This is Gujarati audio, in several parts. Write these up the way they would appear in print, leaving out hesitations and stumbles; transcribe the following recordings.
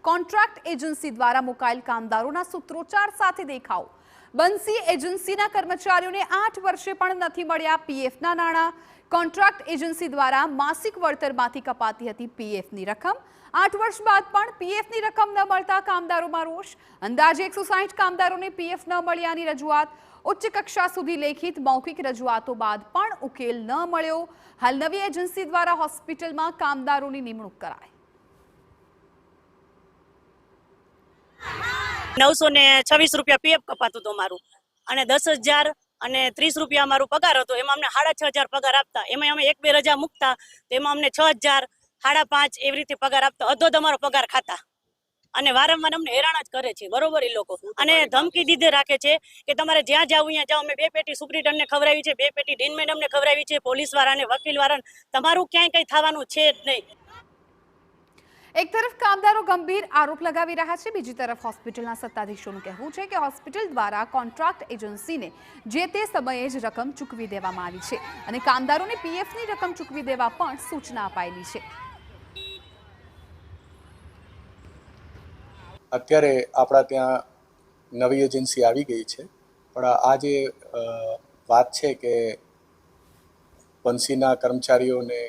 કોન્ટ્રાક્ટ એજન્સી દ્વારા મુકાયેલ કામદારોના સૂત્રોચ્ચાર સાથે દેખાવ. બંસી એજન્સીના કર્મચારીઓને 8 વર્ષે પણ નથી મળ્યા પીએફના નાણાં. કોન્ટ્રાક્ટ એજન્સી દ્વારા માસિક વળતરમાંથી કપાતી હતી પીએફની રકમ. 8 વર્ષ બાદ પણ પીએફની રકમ ન મળતા કામદારોમાં રોષ. અંદાજે 160 કામદારોને પીએફ ન મળ્યાની રજૂઆત. ઉચ્ચ કક્ષા સુધી લેખિત મૌખિક રજૂઆતો બાદ પણ ઉકેલ ન મળ્યો. હાલ નવી એજન્સી દ્વારા હોસ્પિટલમાં કામદારોની નિમણૂક કરાઈ. 926 રૂપિયા પીએફ કપાતું હતું મારું, અને 10,000 અને 30 રૂપિયા અમારું પગાર હતો. એમાં અમને 6,500 પગાર આપતા. એમાં અમે 1-2 રજા મૂકતા તો એમાં અમને 6,000, 5,500 એવી રીતે પગાર આપતા. અધો તમારો પગાર ખાતા, અને વારંવાર અમને હેરાન જ કરે છે. બરોબર, એ લોકો અને ધમકી દીધે રાખે છે કે તમારે જ્યાં જાવ અહીંયા જાઓ. અમે 2 પેટી સુપ્રિન્ટેન્ડને ખવડાવી છે, 2 પેટી ડીન મેડમને ખવડાવી છે, પોલીસ વાળાને, વકીલ વાળાને. તમારું ક્યાંય કંઈ થવાનું છે જ નહીં. એક તરફ કામદારો ગંભીર આરોપ લગાવી રહ્યા છે, બીજી તરફ હોસ્પિટલના સત્તાધીશોનું કહેવું છે કે હોસ્પિટલ દ્વારા કોન્ટ્રાક્ટ એજન્સીને જે તે સમયે જ રકમ ચૂકવી દેવામાં આવી છે અને કામદારોને પીએફની રકમ ચૂકવી દેવા પણ સૂચના અપાયેલી છે. અત્યારે આપણા ત્યાં નવી એજન્સી આવી ગઈ છે, પણ આ જે વાત છે કે બંસીના કર્મચારીઓને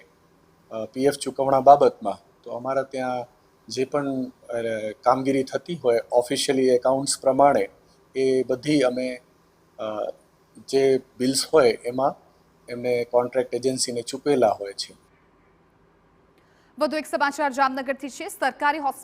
પીએફ ચૂકવણા બાબતમાં, તો અમારા ત્યાં જે પણ કામગીરી થતી હોય ઓફિશિયલી એકાઉન્ટ્સ પ્રમાણે એ બધી અમે જે બિલ્સ હોય એમાં એમને કોન્ટ્રાક્ટ એજન્સીને ચૂકવેલા હોય છે. વધુ એક સમાચાર જામનગરથી છે. સરકારી